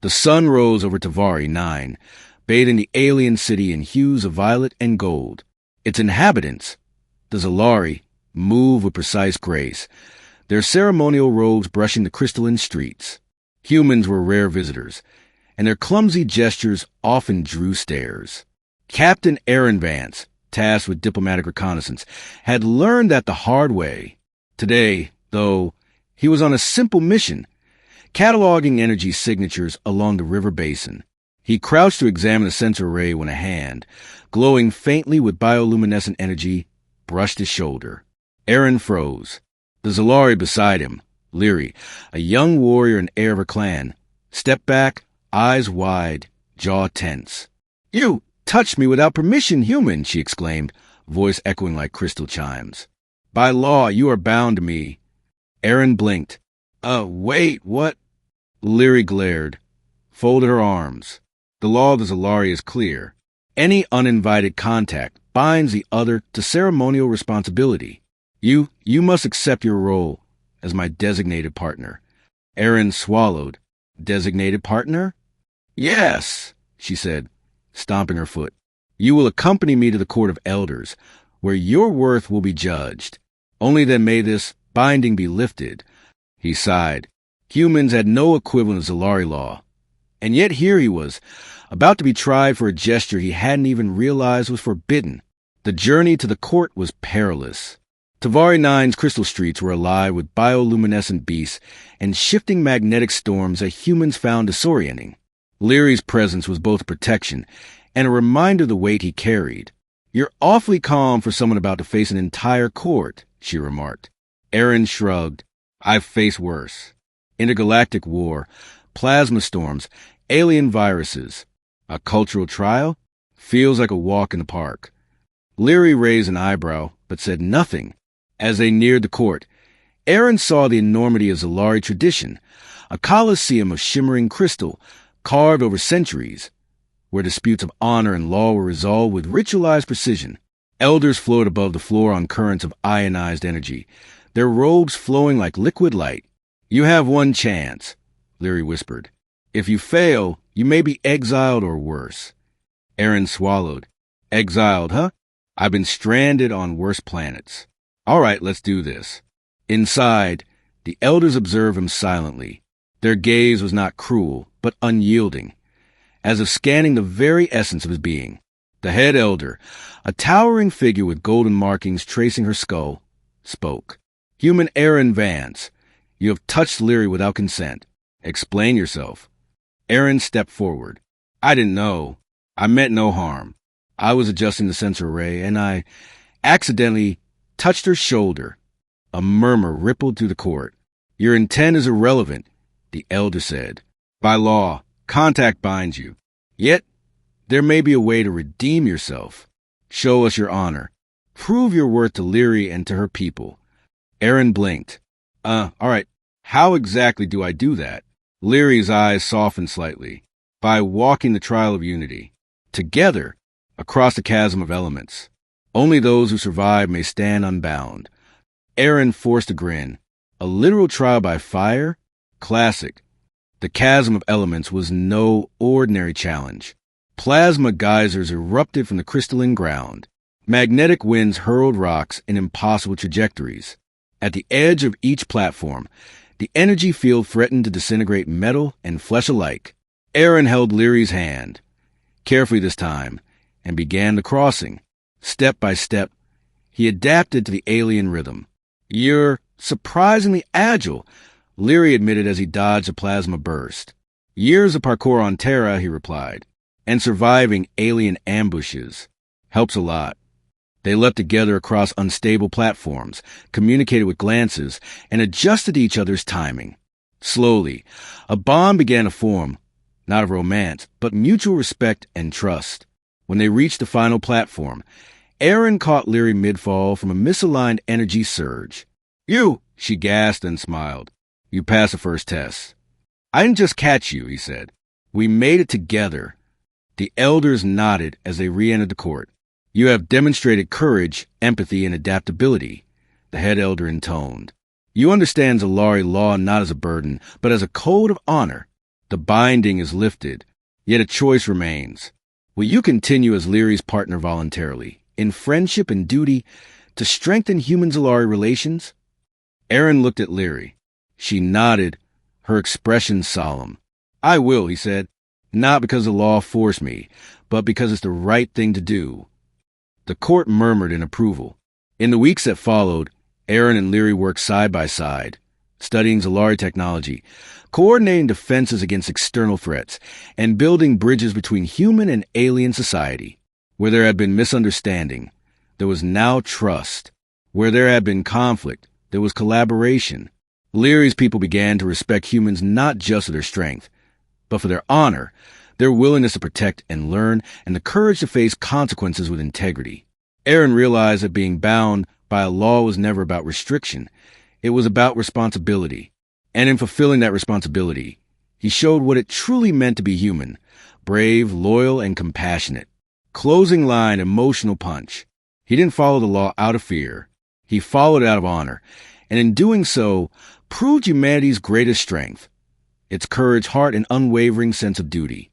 The sun rose over Tavari 9, bathing the alien city in hues of violet and gold. Its inhabitants, the Zalari, move with precise grace, their ceremonial robes brushing the crystalline streets. Humans were rare visitors, and their clumsy gestures often drew stares. Captain Aaron Vance, tasked with diplomatic reconnaissance, had learned that the hard way. Today, though, he was on a simple mission, cataloging energy signatures along the river basin. He crouched to examine the sensor array when a hand, glowing faintly with bioluminescent energy, brushed his shoulder. Aaron froze. The Zalari beside him, Leary, a young warrior and heir of her clan, stepped back, eyes wide, jaw tense. "You touched me without permission, human," she exclaimed, voice echoing like crystal chimes. "By law, you are bound to me." Aaron blinked. Wait, what?" Leary glared, folded her arms. The law of the Zalari is clear. Any uninvited contact binds the other to ceremonial responsibility. You must accept your role as my designated partner." Aaron swallowed. "Designated partner?" "Yes," she said, stomping her foot. "You will accompany me to the Court of Elders, where your worth will be judged. Only then may this binding be lifted." He sighed. Humans had no equivalent of Zalari law. And yet here he was, about to be tried for a gesture he hadn't even realized was forbidden. The journey to the court was perilous. Tavari 9's crystal streets were alive with bioluminescent beasts and shifting magnetic storms that humans found disorienting. Leary's presence was both a protection and a reminder of the weight he carried. "You're awfully calm for someone about to face an entire court," she remarked. Aaron shrugged. "I've faced worse. Intergalactic war, plasma storms, alien viruses. A cultural trial? Feels like a walk in the park." Leary raised an eyebrow, but said nothing. As they neared the court, Aaron saw the enormity of Zalari tradition, a coliseum of shimmering crystal, carved over centuries, where disputes of honor and law were resolved with ritualized precision. Elders floated above the floor on currents of ionized energy, their robes flowing like liquid light. "You have one chance," Leary whispered. "If you fail, you may be exiled or worse." Aaron swallowed. "Exiled, huh? I've been stranded on worse planets. All right, let's do this." Inside, the elders observed him silently. Their gaze was not cruel, but unyielding, as if scanning the very essence of his being. The head elder, a towering figure with golden markings tracing her skull, spoke. "Human Aaron Vance, you have touched Leary without consent. Explain yourself." Aaron stepped forward. "I didn't know. I meant no harm. I was adjusting the sensor array, and I accidentally touched her shoulder." A murmur rippled through the court. "Your intent is irrelevant," the elder said. "By law, contact binds you. Yet, there may be a way to redeem yourself. Show us your honor. Prove your worth to Leary and to her people." Aaron blinked. All right, how exactly do I do that?" Leary's eyes softened slightly. "By walking the trial of unity. Together, across the chasm of elements. Only those who survive may stand unbound." Aaron forced a grin. A literal trial by fire? Classic. The chasm of elements was no ordinary challenge. Plasma geysers erupted from the crystalline ground. Magnetic winds hurled rocks in impossible trajectories. At the edge of each platform, the energy field threatened to disintegrate metal and flesh alike. Aaron held Leary's hand, carefully this time, and began the crossing. Step by step, he adapted to the alien rhythm. "You're surprisingly agile," Leary admitted as he dodged a plasma burst. "Years of parkour on Terra," he replied, "and surviving alien ambushes. Helps a lot." They leapt together across unstable platforms, communicated with glances, and adjusted to each other's timing. Slowly, a bond began to form, not of romance, but mutual respect and trust. When they reached the final platform, Aaron caught Leary mid-fall from a misaligned energy surge. "You!" she gasped and smiled. "You passed the first test." "I didn't just catch you," he said. "We made it together." The elders nodded as they re-entered the court. "You have demonstrated courage, empathy, and adaptability," the head elder intoned. "You understand Zalari law not as a burden, but as a code of honor. The binding is lifted, yet a choice remains. Will you continue as Leary's partner voluntarily, in friendship and duty, to strengthen human-Zalari relations? Aaron looked at Leary. She nodded, her expression solemn. I will, he said, not because the law forced me, but because it's the right thing to do. The court murmured in approval. In the weeks that followed, Aaron and Leary worked side by side, studying Zalari technology, coordinating defenses against external threats, and building bridges between human and alien society. Where there had been misunderstanding, there was now trust. Where there had been conflict, there was collaboration. Leary's people began to respect humans not just for their strength, but for their honor, their willingness to protect and learn, and the courage to face consequences with integrity. Aaron realized that being bound by a law was never about restriction. It was about responsibility. And in fulfilling that responsibility, he showed what it truly meant to be human, brave, loyal, and compassionate. Closing line, emotional punch. He didn't follow the law out of fear. He followed it out of honor, and in doing so, proved humanity's greatest strength, its courage, heart, and unwavering sense of duty.